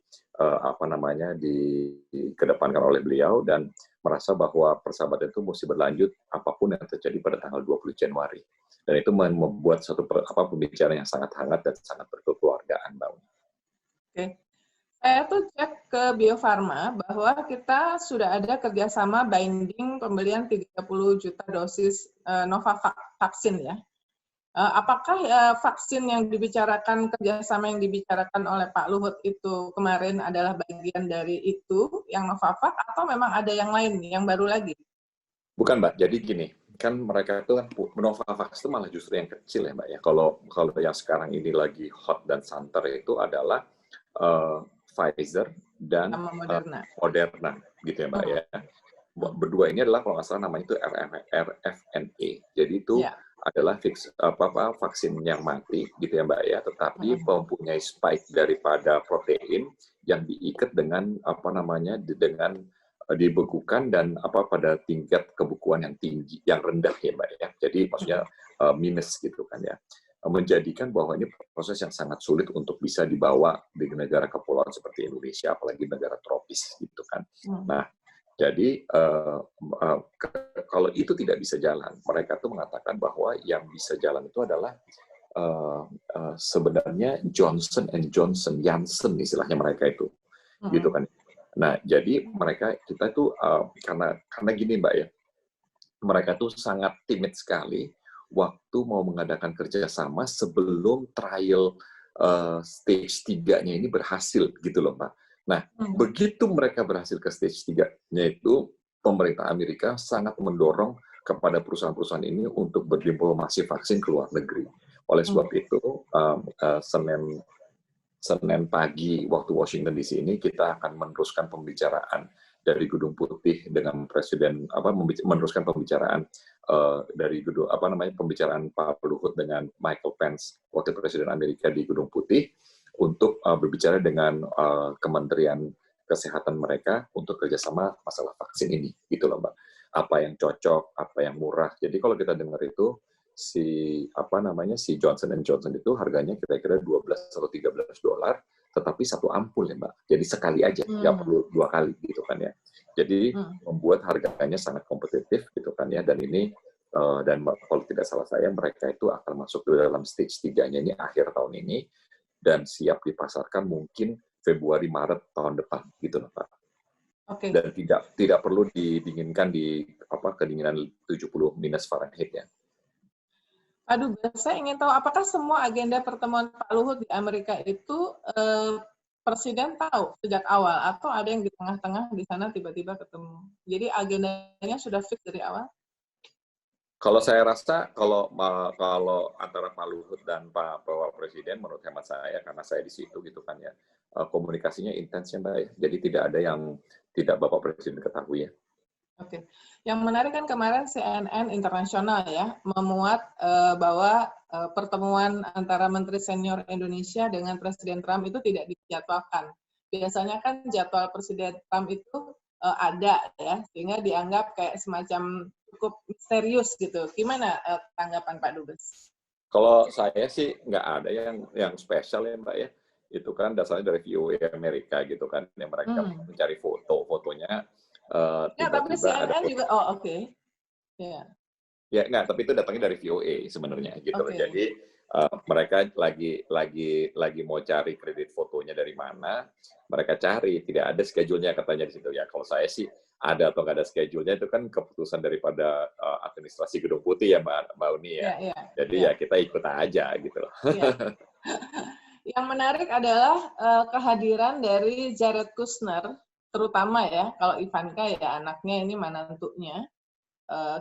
dikedepankan oleh beliau dan merasa bahwa persahabatan itu mesti berlanjut apapun yang terjadi pada tanggal 20 Januari. Dan itu membuat satu pembicaraan yang sangat hangat dan sangat berkekeluargaan, Mbak. Oke. Saya tuh cek ke Bio Farma bahwa kita sudah ada kerjasama binding pembelian 30 juta dosis Novavax vaksin ya. Apakah vaksin yang dibicarakan, kerjasama yang dibicarakan oleh Pak Luhut itu kemarin adalah bagian dari itu, yang Novavax, atau memang ada yang lain, yang baru lagi? Bukan, Mbak. Jadi gini, kan mereka itu kan Novavax itu malah justru yang kecil ya, Mbak ya. Kalau yang sekarang ini lagi hot dan santer itu adalah Pfizer dan Moderna, gitu ya, Mbak ya. Berdua ini adalah kalau nggak salah namanya itu RFNA. Jadi itu adalah vaksin yang mati gitu ya Mbak ya, tetapi mempunyai spike daripada protein yang diikat dengan dengan dibekukan dan pada tingkat kebukuan yang tinggi, yang rendah ya Mbak ya. Jadi maksudnya minus gitu kan ya. menjadikan bahwa ini proses yang sangat sulit untuk bisa dibawa di negara kepulauan seperti Indonesia, apalagi negara tropis gitu kan. Nah, jadi kalau itu tidak bisa jalan, mereka tuh mengatakan bahwa yang bisa jalan itu adalah sebenarnya Johnson and Johnson, Janssen istilahnya mereka itu, gitu kan. Nah, jadi kita tuh karena gini Mbak ya, mereka tuh sangat timid sekali waktu mau mengadakan kerjasama sebelum trial stage 3-nya ini berhasil gitu loh Mbak. Nah, begitu mereka berhasil ke stage 3-nya itu, pemerintah Amerika sangat mendorong kepada perusahaan-perusahaan ini untuk berdiplomasi vaksin ke luar negeri. Oleh sebab itu, Senin pagi waktu Washington DC ini kita akan meneruskan pembicaraan dari Gedung Putih dengan Presiden meneruskan pembicaraan dari gedung pembicaraan Pak Luhut dengan Michael Pence Wakil Presiden Amerika di Gedung Putih untuk berbicara dengan Kementerian Kesehatan mereka untuk kerjasama masalah vaksin ini gitu loh Mbak. Apa yang cocok, apa yang murah. Jadi kalau kita dengar itu si Johnson and Johnson itu harganya kira-kira $12 atau $13, tetapi satu ampul ya Mbak. Jadi sekali aja, nggak perlu 2 kali gitu kan ya. Jadi membuat harganya sangat kompetitif gitu kan ya. Dan ini dan kalau tidak salah saya mereka itu akan masuk ke dalam stage 3-nya ini akhir tahun ini dan siap dipasarkan mungkin Februari Maret tahun depan gitu loh Pak. Okay. Dan tidak perlu didinginkan di kedinginan 70 minus Fahrenheit ya. Pak Dubes, saya ingin tahu apakah semua agenda pertemuan Pak Luhut di Amerika itu Presiden tahu sejak awal atau ada yang di tengah-tengah di sana tiba-tiba ketemu. Jadi agendanya sudah fix dari awal? Kalau saya rasa kalau antara Pak Luhut dan Pak Presiden menurut hemat saya karena saya di situ gitu kan ya komunikasinya intens ya Mbak ya. Jadi tidak ada yang tidak Bapak Presiden ketahui ya. Oke. Yang menarik kan kemarin CNN internasional ya memuat bahwa pertemuan antara Menteri Senior Indonesia dengan Presiden Trump itu tidak dijadwalkan. Biasanya kan jadwal Presiden Trump itu ada ya, sehingga dianggap kayak semacam cukup misterius gitu. Gimana tanggapan Pak Dubes? Kalau saya sih nggak ada yang spesial ya Mbak ya. Itu kan dasarnya dari VOA Amerika gitu kan. Yang mereka mencari fotonya. Ya, tapi CNN juga, oke. Yeah. Ya, nggak, tapi itu datangnya dari VOA sebenarnya gitu loh. Jadi mereka lagi mau cari kredit fotonya dari mana, mereka cari, tidak ada schedule-nya katanya di situ. Ya, kalau saya sih ada atau nggak ada schedule-nya itu kan keputusan daripada administrasi Gedung Putih ya Mbak Uni ya. Jadi ya kita ikut aja gitu loh. Yang menarik adalah kehadiran dari Jared Kushner, terutama ya, kalau Ivanka ya anaknya ini manantunya.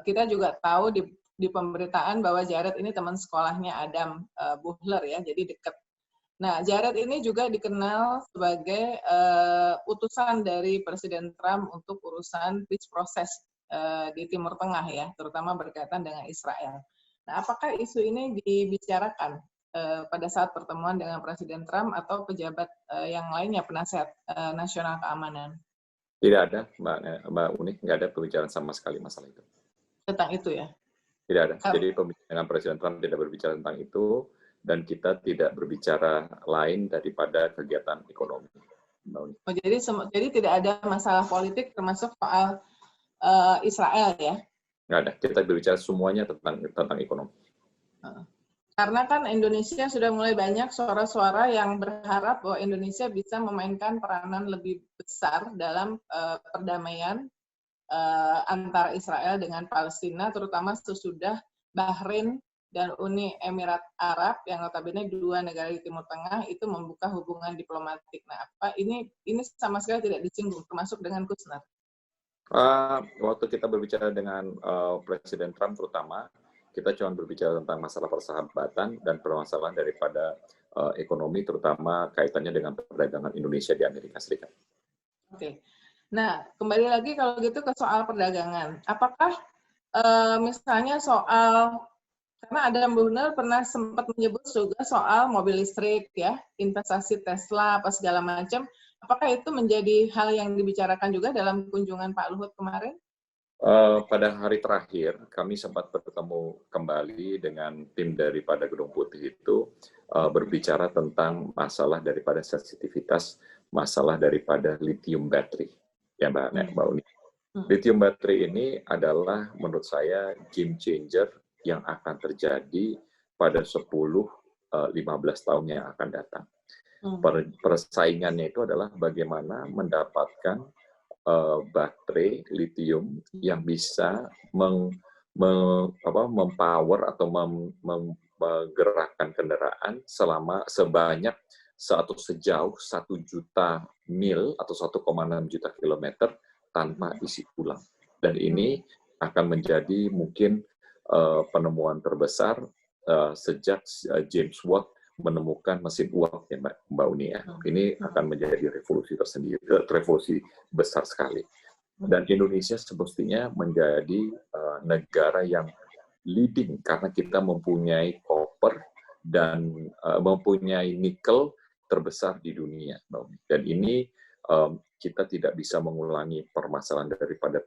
Kita juga tahu di pemberitaan bahwa Jared ini teman sekolahnya Adam Buhler ya, jadi dekat. Nah, Jared ini juga dikenal sebagai utusan dari Presiden Trump untuk urusan peace process di Timur Tengah ya, terutama berkaitan dengan Israel. Nah, apakah isu ini dibicarakan pada saat pertemuan dengan Presiden Trump atau pejabat yang lainnya, penasihat nasional keamanan? Tidak ada, Mbak Uni, nggak ada pembicaraan sama sekali masalah itu. Tentang itu ya? Tidak ada. Jadi pembicaraan dengan Presiden Trump tidak berbicara tentang itu, dan kita tidak berbicara lain daripada kegiatan ekonomi. Oh, jadi tidak ada masalah politik termasuk soal Israel ya? Nggak ada. Kita berbicara semuanya tentang ekonomi. Karena kan Indonesia sudah mulai banyak suara-suara yang berharap bahwa Indonesia bisa memainkan peranan lebih besar dalam perdamaian antara Israel dengan Palestina, terutama sesudah Bahrain dan Uni Emirat Arab yang notabene 2 negara di Timur Tengah itu membuka hubungan diplomatik. Nah, apa ini sama sekali tidak disinggung, termasuk dengan Kushner? Waktu kita berbicara dengan Presiden Trump terutama, kita cuma berbicara tentang masalah persahabatan dan permasalahan daripada ekonomi, terutama kaitannya dengan perdagangan Indonesia di Amerika Serikat. Oke. Nah, kembali lagi kalau gitu ke soal perdagangan. Apakah misalnya soal, karena Adam Buhler pernah sempat menyebut juga soal mobil listrik ya, investasi Tesla, apa segala macam, apakah itu menjadi hal yang dibicarakan juga dalam kunjungan Pak Luhut kemarin? Pada hari terakhir, kami sempat bertemu kembali dengan tim daripada Gedung Putih itu, berbicara tentang masalah daripada sensitivitas, masalah daripada lithium battery, ya Mbak Uni. Lithium battery ini adalah menurut saya game changer yang akan terjadi pada 10-15 tahun yang akan datang. Persaingannya itu adalah bagaimana mendapatkan baterai lithium yang bisa mempower atau menggerakkan kendaraan sebanyak sejauh 1 juta mil atau 1,6 juta kilometer tanpa isi ulang. Dan ini akan menjadi mungkin penemuan terbesar sejak James Watt menemukan mesin uap ya Mbak Uni ya. Ini akan menjadi revolusi tersendiri, revolusi besar sekali. Dan Indonesia semestinya menjadi negara yang leading karena kita mempunyai copper dan mempunyai nikel terbesar di dunia, Mbak Uni. Dan ini kita tidak bisa mengulangi permasalahan daripada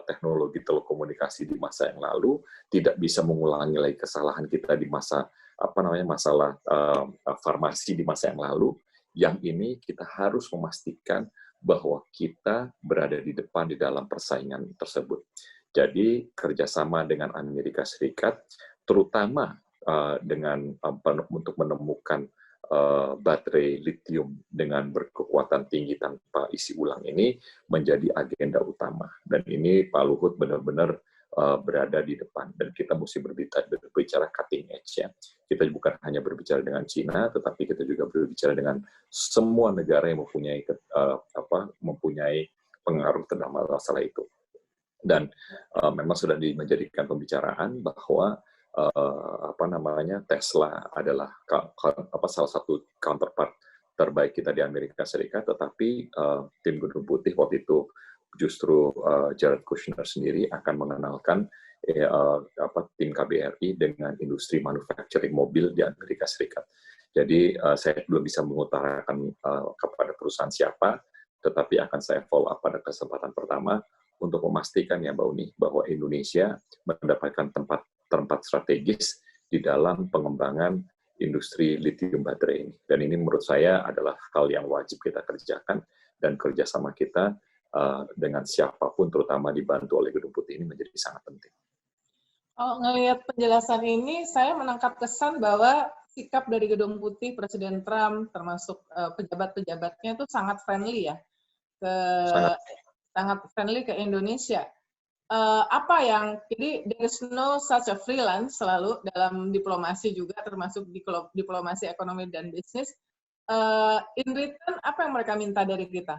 teknologi telekomunikasi di masa yang lalu, tidak bisa mengulangi lagi kesalahan kita di masa masalah farmasi di masa yang lalu. Yang ini kita harus memastikan bahwa kita berada di depan di dalam persaingan tersebut. Jadi kerjasama dengan Amerika Serikat, terutama untuk menemukan baterai lithium dengan berkekuatan tinggi tanpa isi ulang ini menjadi agenda utama. Dan ini Pak Luhut benar-benar berada di depan, dan kita mesti berbicara cutting edge ya. Kita bukan hanya berbicara dengan Cina, tetapi kita juga berbicara dengan semua negara yang mempunyai pengaruh tentang masalah itu. Dan memang sudah menjadikan pembicaraan bahwa Tesla adalah salah satu counterpart terbaik kita di Amerika Serikat, tetapi tim Gedung Putih waktu itu justru Jared Kushner sendiri akan mengenalkan tim KBRI dengan industri manufacturing mobil di Amerika Serikat. Jadi saya belum bisa mengutarakan kepada perusahaan siapa, tetapi akan saya follow up pada kesempatan pertama untuk memastikan ya Mbak Uni bahwa Indonesia mendapatkan tempat strategis di dalam pengembangan industri lithium baterai ini. Dan ini menurut saya adalah hal yang wajib kita kerjakan, dan kerjasama kita dengan siapapun, terutama dibantu oleh Gedung Putih, ini menjadi sangat penting. Oh, ngelihat penjelasan ini, saya menangkap kesan bahwa sikap dari Gedung Putih, Presiden Trump, termasuk pejabat-pejabatnya itu sangat friendly ya, sangat friendly ke Indonesia. Jadi there is no such a freelance selalu dalam diplomasi juga, termasuk di diplomasi ekonomi dan bisnis. In return, apa yang mereka minta dari kita?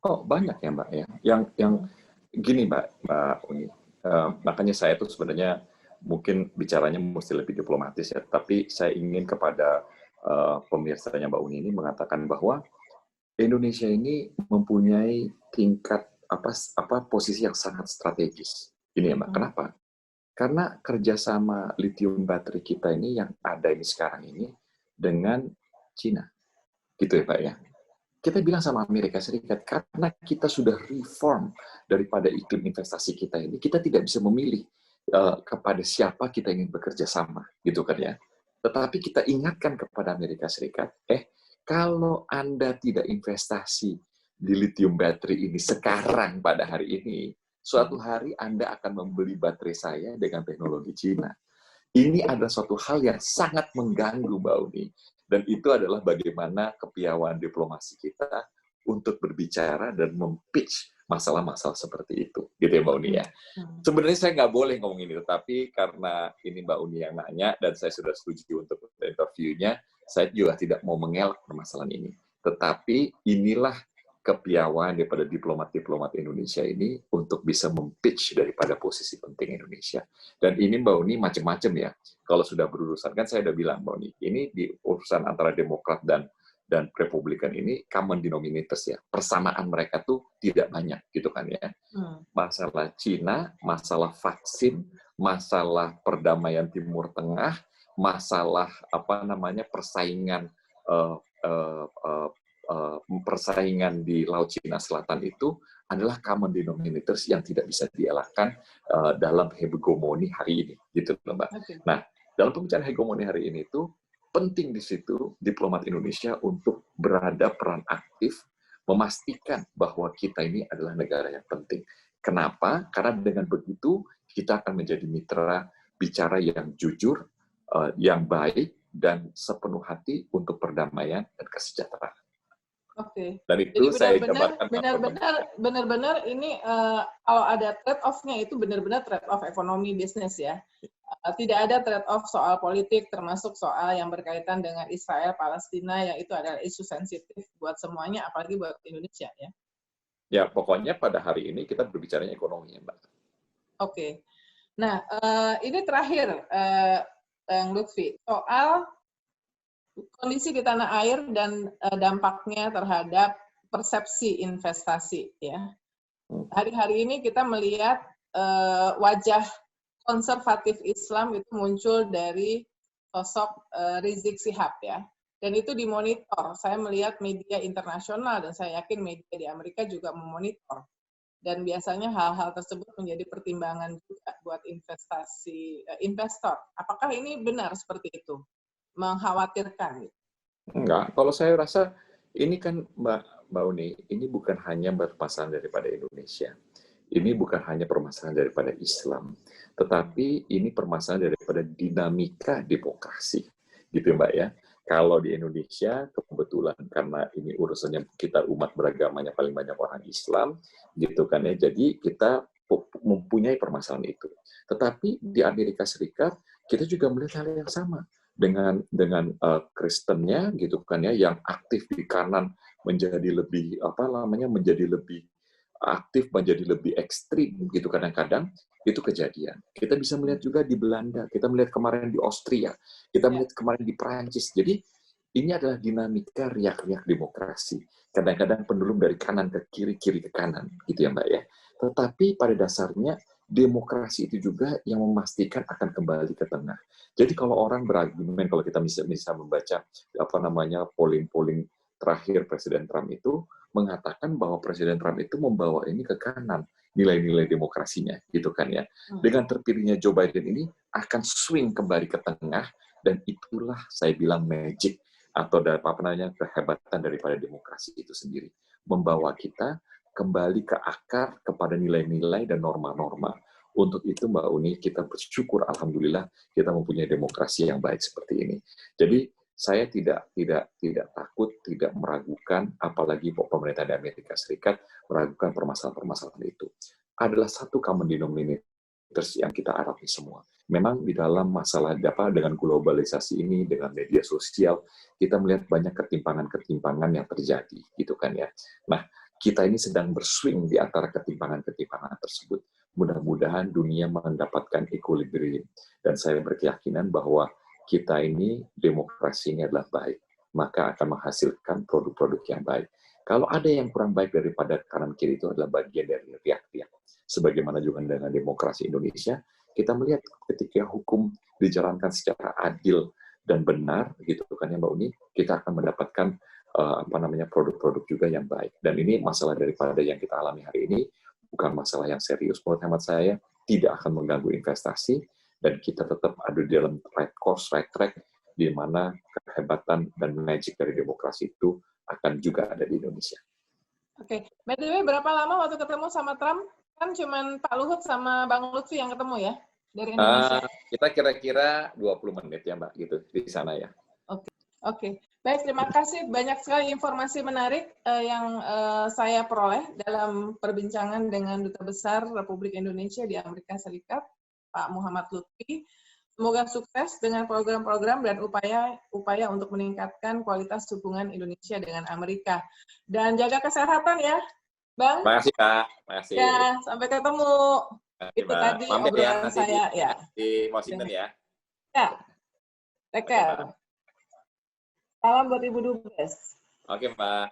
Oh, banyak ya Mbak ya. Yang gini Mbak Uni, makanya saya tuh sebenarnya mungkin bicaranya mesti lebih diplomatis ya, tapi saya ingin kepada pemirsanya Mbak Uni ini mengatakan bahwa Indonesia ini mempunyai tingkat posisi yang sangat strategis. Ini ya Mbak, kenapa? Karena kerjasama lithium baterai kita ini yang ada ini sekarang ini dengan Cina. Gitu ya Pak ya. Kita bilang sama Amerika Serikat, karena kita sudah reform daripada iklim investasi kita ini, kita tidak bisa memilih kepada siapa kita ingin bekerja sama, gitu kan ya. Tetapi kita ingatkan kepada Amerika Serikat, kalau Anda tidak investasi di lithium battery ini sekarang pada hari ini, suatu hari Anda akan membeli baterai saya dengan teknologi Cina. Ini adalah suatu hal yang sangat mengganggu, Mbak Uni. Dan itu adalah bagaimana kepiawaian diplomasi kita untuk berbicara dan mempitch masalah-masalah seperti itu. Gitu ya Mbak Uni ya. Sebenarnya saya nggak boleh ngomong ini, tetapi karena ini Mbak Uni yang nanya dan saya sudah setuju untuk interviewnya, saya juga tidak mau mengelak permasalahan ini. Tetapi inilah kepiawaian daripada diplomat-diplomat Indonesia ini untuk bisa mempitch daripada posisi penting Indonesia. Dan ini Mbak Uni macam-macam ya. Kalau sudah berurusan, kan saya udah bilang Mbak Uni, ini di urusan antara Demokrat dan Republikan ini common denominators ya. Persamaan mereka tuh tidak banyak gitu kan ya. Masalah Cina, masalah vaksin, masalah perdamaian Timur Tengah, masalah persaingan di Laut Cina Selatan itu adalah common denominators yang tidak bisa dielakkan dalam hegemoni hari ini, gitu loh, Mbak. Oke. Nah, dalam pembicaraan hegemoni hari ini itu penting di situ diplomat Indonesia untuk berada peran aktif memastikan bahwa kita ini adalah negara yang penting. Kenapa? Karena dengan begitu kita akan menjadi mitra bicara yang jujur, yang baik, dan sepenuh hati untuk perdamaian dan kesejahteraan. Oke. Dan Jadi itu saya jabarkan. benar-benar ini kalau ada trade off-nya itu benar-benar trade off ekonomi bisnis ya. Tidak ada trade off soal politik termasuk soal yang berkaitan dengan Israel Palestina yang itu adalah isu sensitif buat semuanya apalagi buat Indonesia ya. Ya, pokoknya pada hari ini kita berbicaranya ekonomi, Mbak. Oke. Nah, ini terakhir, Bang Lutfi, soal kondisi di tanah air dan dampaknya terhadap persepsi investasi. Ya, hari-hari ini kita melihat wajah konservatif Islam itu muncul dari sosok Rizik Syihab ya, dan itu dimonitor. Saya melihat media internasional dan saya yakin media di Amerika juga memonitor. Dan biasanya hal-hal tersebut menjadi pertimbangan juga buat investor. Apakah ini benar seperti itu? Mengkhawatirkan? Enggak, kalau saya rasa ini kan Mbak Uni, ini bukan hanya permasalahan daripada Indonesia. Ini bukan hanya permasalahan daripada Islam, tetapi ini permasalahan daripada dinamika demokrasi. Gitu Mbak ya. Kalau di Indonesia, kebetulan karena ini urusannya kita umat beragamanya paling banyak orang Islam, gitu kan ya, jadi kita mempunyai permasalahan itu. Tetapi di Amerika Serikat, kita juga melihat hal yang sama dengan Kristennya, gitu kan ya, yang aktif di kanan menjadi lebih menjadi lebih aktif, menjadi lebih ekstrim, gitu kadang-kadang itu kejadian. Kita bisa melihat juga di Belanda, kita melihat kemarin di Austria, kita melihat kemarin di Perancis. Jadi ini adalah dinamika riak-riak demokrasi. Kadang-kadang pendulum dari kanan ke kiri, kiri ke kanan, gitu ya Mbak ya. Tetapi pada dasarnya demokrasi itu juga yang memastikan akan kembali ke tengah. Jadi kalau orang berargumen, kalau kita bisa membaca polling terakhir Presiden Trump itu mengatakan bahwa Presiden Trump itu membawa ini ke kanan, nilai-nilai demokrasinya, gitu kan ya. Dengan terpilihnya Joe Biden ini akan swing kembali ke tengah, dan itulah saya bilang magic atau kehebatan daripada demokrasi itu sendiri, membawa kita kembali ke akar kepada nilai-nilai dan norma-norma. Untuk itu Mbak Uni, kita bersyukur alhamdulillah kita mempunyai demokrasi yang baik seperti ini. Jadi saya tidak takut, tidak meragukan, apalagi pemerintah di Amerika Serikat meragukan permasalahan-permasalahan itu. Adalah satu common denominators yang kita alami semua. Memang di dalam masalah dengan globalisasi ini, dengan media sosial, kita melihat banyak ketimpangan-ketimpangan yang terjadi, gitu kan ya. Nah, kita ini sedang berswing di antara ketimpangan-ketimpangan tersebut. Mudah-mudahan dunia mendapatkan equilibrium. Dan saya berkeyakinan bahwa kita ini demokrasinya adalah baik, maka akan menghasilkan produk-produk yang baik. Kalau ada yang kurang baik daripada kanan kiri, itu adalah bagian dari riak-riak. Sebagaimana juga dengan demokrasi Indonesia, kita melihat ketika hukum dijalankan secara adil dan benar, gitu kan ya Mbak Uni, kita akan mendapatkan produk-produk juga yang baik. Dan ini masalah daripada yang kita alami hari ini bukan masalah yang serius. Menurut hemat saya, tidak akan mengganggu investasi, dan kita tetap ada di dalam right course, right track, di mana kehebatan dan magic dari demokrasi itu akan juga ada di Indonesia. Oke. By the way, berapa lama waktu ketemu sama Trump? Kan cuma Pak Luhut sama Bang Lutfi yang ketemu ya, dari Indonesia? Kita kira-kira 20 menit ya Mbak, gitu, di sana ya. Oke. Baik, terima kasih. Banyak sekali informasi menarik yang saya peroleh dalam perbincangan dengan Duta Besar Republik Indonesia di Amerika Serikat, Pak Muhammad Lutfi. Semoga sukses dengan program-program dan upaya untuk meningkatkan kualitas hubungan Indonesia dengan Amerika. Dan jaga kesehatan ya, Bang. Terima kasih, Pak. Terima kasih. Ya, sampai ketemu. Itu tadi obrolan saya. Ya. Di Washington ya. Ya. Take care. Salam buat Ibu Dubes. Oke, Mbak.